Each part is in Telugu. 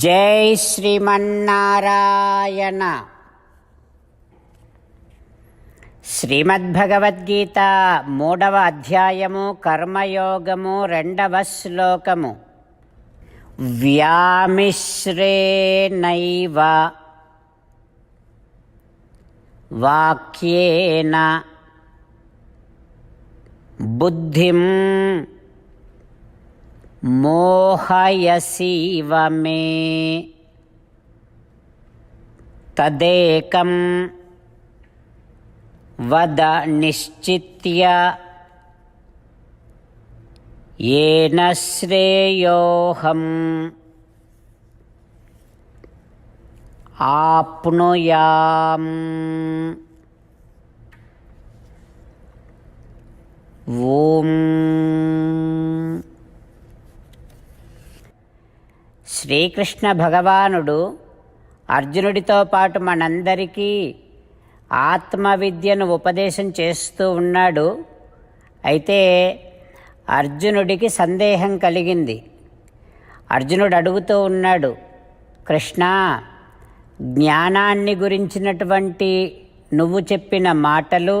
జై శ్రీమన్నారాయణ. శ్రీమద్భగవద్గీత 3వ అధ్యాయము కర్మయోగము 2వ శ్లోకము. వ్యామిశ్రేణైవ వాక్యేన బుద్ధిం మోహయసీవ మే తదేకం వద నిశ్చిత్య ఏన శ్రేయోహం ఆప్నుయామ్. ఓం శ్రీకృష్ణ భగవానుడు అర్జునుడితో పాటు మనందరికీ ఆత్మవిద్యను ఉపదేశం చేస్తూ ఉన్నాడు. అయితే అర్జునుడికి సందేహం కలిగింది. అర్జునుడు అడుగుతూ ఉన్నాడు, కృష్ణ, జ్ఞానాన్ని గురించినటువంటి నువ్వు చెప్పిన మాటలు,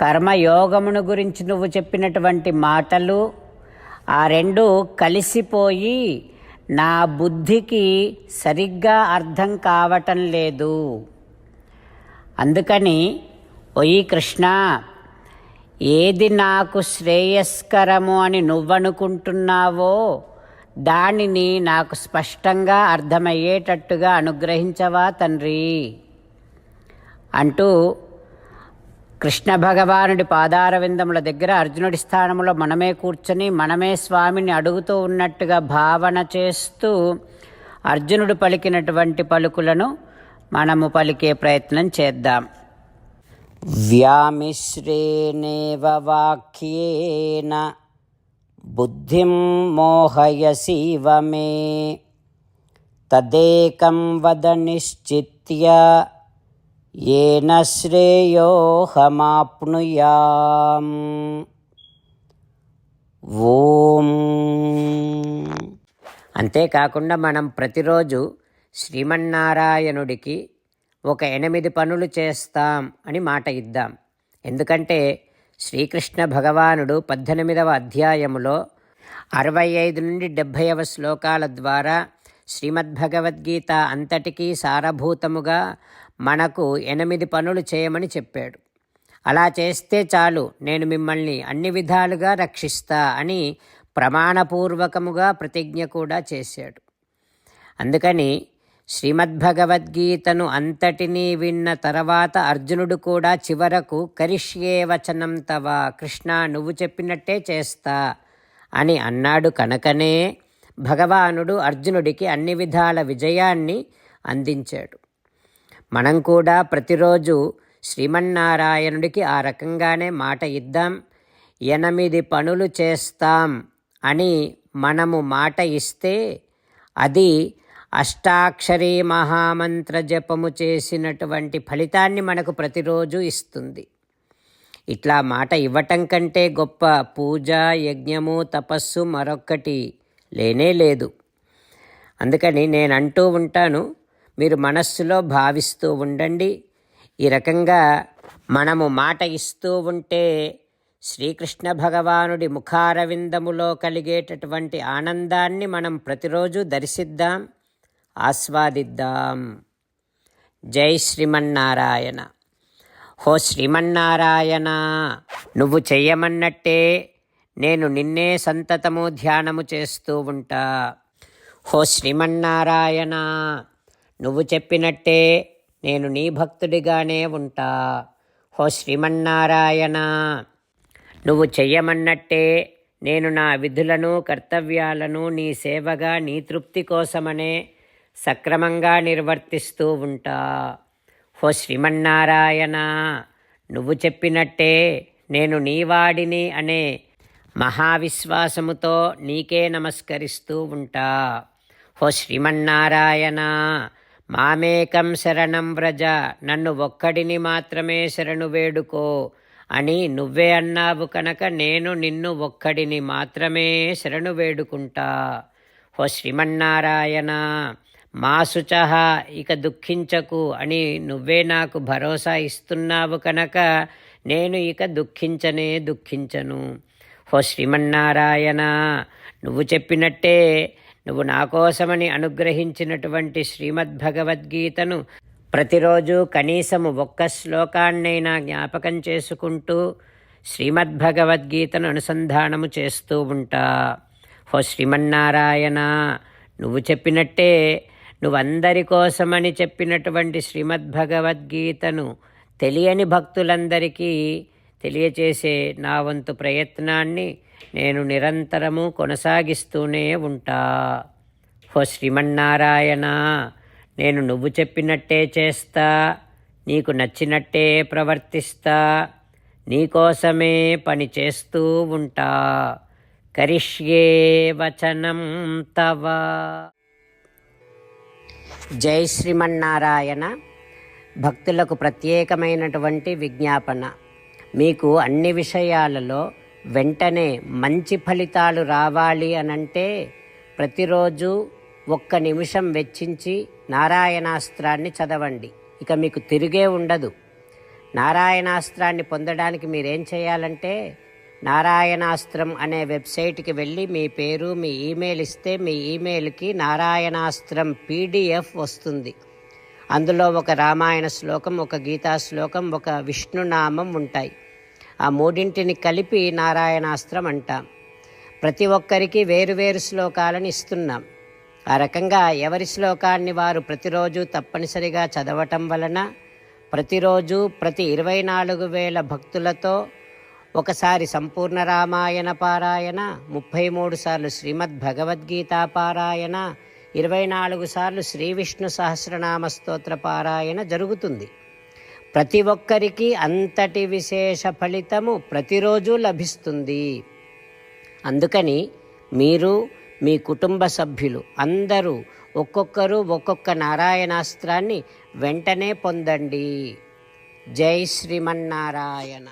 కర్మయోగమును గురించి నువ్వు చెప్పినటువంటి మాటలు, ఆ రెండు కలిసిపోయి నా బుద్ధికి సరిగ్గా అర్థం కావటం లేదు. అందుకని ఓయి కృష్ణ, ఏది నాకు శ్రేయస్కరము అని నువ్వనుకుంటున్నావో దానిని నాకు స్పష్టంగా అర్థమయ్యేటట్టుగా అనుగ్రహించవా తండ్రి అంటూ కృష్ణ భగవానుడి పాదారవిందముల దగ్గర అర్జునుడి స్థానంలో మనమే కూర్చొని మనమే స్వామిని అడుగుతూ ఉన్నట్టుగా భావన చేస్తూ అర్జునుడు పలికినటువంటి పలుకులను మనము పలికే ప్రయత్నం చేద్దాం. వ్యామిశ్రేణేవ వాక్యేన బుద్ధిం మోహయసీవ మే తదేకం వద నిశ్చిత్య ఏన శ్రేయోహమాప్నుయామ్. ఓం. అంతేకాకుండా మనం ప్రతిరోజు శ్రీమన్నారాయణుడికి ఒక 8 పనులు చేస్తాం అని మాట ఇద్దాం. ఎందుకంటే శ్రీకృష్ణ భగవానుడు 18వ అధ్యాయములో 65 నుండి 70వ శ్లోకాల ద్వారా శ్రీమద్భగవద్గీత అంతటికీ సారభూతముగా మనకు 8 పనులు చేయమని చెప్పాడు. అలా చేస్తే చాలు, నేను మిమ్మల్ని అన్ని విధాలుగా రక్షిస్తా అని ప్రమాణపూర్వకముగా ప్రతిజ్ఞ కూడా చేశాడు. అందుకని శ్రీమద్భగవద్గీతను అంతటినీ విన్న తర్వాత అర్జునుడు కూడా చివరకు కరిష్యే వచనం తవ, కృష్ణ నువ్వు చెప్పినట్టే చేస్తా అని అన్నాడు. కనుకనే భగవానుడు అర్జునుడికి అన్ని విధాల విజయాన్ని అందించాడు. మనం కూడా ప్రతిరోజు శ్రీమన్నారాయణుడికి ఆ రకంగానే మాట ఇద్దాం. 8 పనులు చేస్తాం అని మనము మాట ఇస్తే అది అష్టాక్షరీ మహామంత్ర జపము చేసినటువంటి ఫలితాన్ని మనకు ప్రతిరోజు ఇస్తుంది. ఇట్లా మాట ఇవ్వటం కంటే గొప్ప పూజ, యజ్ఞము, తపస్సు మరొక్కటి లేనే లేదు. అందుకని నేను అంటూ ఉంటాను, మీరు మనస్సులో భావిస్తూ ఉండండి. ఈ రకంగా మనము మాట ఇస్తూ ఉంటే శ్రీకృష్ణ భగవానుడి ముఖారవిందములో కలిగేటటువంటి ఆనందాన్ని మనం ప్రతిరోజు దర్శిద్దాం, ఆస్వాదిద్దాం. జై శ్రీమన్నారాయణ. హో శ్రీమన్నారాయణ, నువ్వు చెయ్యమన్నట్టే నేను నిన్నే సంతతము ధ్యానము చేస్తూ ఉంటా. హో శ్రీమన్నారాయణ, నువ్వు చెప్పినట్టే నేను నీ భక్తుడిగానే ఉంటా. హో శ్రీమన్నారాయణ, నువ్వు చెయ్యమన్నట్టే నేను నా విధులను, కర్తవ్యాలను నీ సేవగా, నీ తృప్తి కోసమనే సక్రమంగా నిర్వర్తిస్తూ ఉంటా. హో శ్రీమన్నారాయణ, నువ్వు చెప్పినట్టే నేను నీవాడిని అనే మహావిశ్వాసముతో నీకే నమస్కరిస్తూ ఉంటా. హో శ్రీమన్నారాయణ, మామేకం శరణం వ్రజ, నన్ను ఒక్కడిని మాత్రమే శరణు వేడుకో అని నువ్వే అన్నావు కనుక నేను నిన్ను ఒక్కడిని మాత్రమే శరణు వేడుకుంటా. ఓ శ్రీమన్నారాయణ, మా శుచ, ఇక దుఃఖించకు అని నువ్వే నాకు భరోసా ఇస్తున్నావు కనుక నేను ఇక దుఃఖించను. ఓ శ్రీమన్నారాయణ, నువ్వు చెప్పినట్టే నువ్వు నా కోసమని అనుగ్రహించినటువంటి శ్రీమద్భగవద్గీతను ప్రతిరోజు కనీసము ఒక్క శ్లోకాన్నైనా జ్ఞాపకం చేసుకుంటూ శ్రీమద్భగవద్గీతను అనుసంధానము చేస్తూ ఉంటా. ఓ శ్రీమన్నారాయణ, నువ్వు చెప్పినట్టే నువ్వందరి కోసమని చెప్పినటువంటి శ్రీమద్భగవద్గీతను తెలియని భక్తులందరికీ తెలియచేసే నా వంతు ప్రయత్నాన్ని నేను నిరంతరము కొనసాగిస్తూనే ఉంటా. ఓ శ్రీమన్నారాయణ, నేను నువ్వు చెప్పినట్టే చేస్తా, నీకు నచ్చినట్టే ప్రవర్తిస్తా, నీకోసమే పని చేస్తూ ఉంటా. కరిష్యే వచనం తవ. జై శ్రీమన్నారాయణ. భక్తులకు ప్రత్యేకమైనటువంటి విజ్ఞాపన. మీకు అన్ని విషయాలలో వెంటనే మంచి ఫలితాలు రావాలి అనంటే ప్రతిరోజు 1 నిమిషం వెచ్చించి నారాయణాస్త్రాన్ని చదవండి. ఇక మీకు తిరిగే ఉండదు. నారాయణాస్త్రాన్ని పొందడానికి మీరేం చేయాలంటే నారాయణాస్త్రం అనే వెబ్సైట్కి వెళ్ళి మీ పేరు, మీ ఈమెయిల్ ఇస్తే మీ ఈమెయిల్కి నారాయణాస్త్రం PDF వస్తుంది. అందులో ఒక రామాయణ శ్లోకం, ఒక గీతా శ్లోకం, ఒక విష్ణునామం ఉంటాయి. ఆ మూడింటిని కలిపి నారాయణాస్త్రం అంటాం. ప్రతి ఒక్కరికి వేరువేరు శ్లోకాలను ఇస్తున్నాం. ఆ రకంగా ఎవరి శ్లోకాన్ని వారు ప్రతిరోజు తప్పనిసరిగా చదవటం వలన ప్రతిరోజు ప్రతి 24,000 భక్తులతో ఒకసారి సంపూర్ణ రామాయణ పారాయణ, 33 సార్లు శ్రీమద్భగవద్గీత పారాయణ, 24 సార్లు శ్రీ విష్ణు సహస్రనామ స్తోత్ర పారాయణ జరుగుతుంది. ప్రతి ఒక్కరికి అంతటి విశేష ఫలితము ప్రతిరోజు లభిస్తుంది. అందుకని మీరు, మీ కుటుంబ సభ్యులు అందరూ ఒక్కొక్కరు ఒక్కొక్క నారాయణాస్త్రాన్ని వెంటనే పొందండి. జై శ్రీమన్నారాయణ.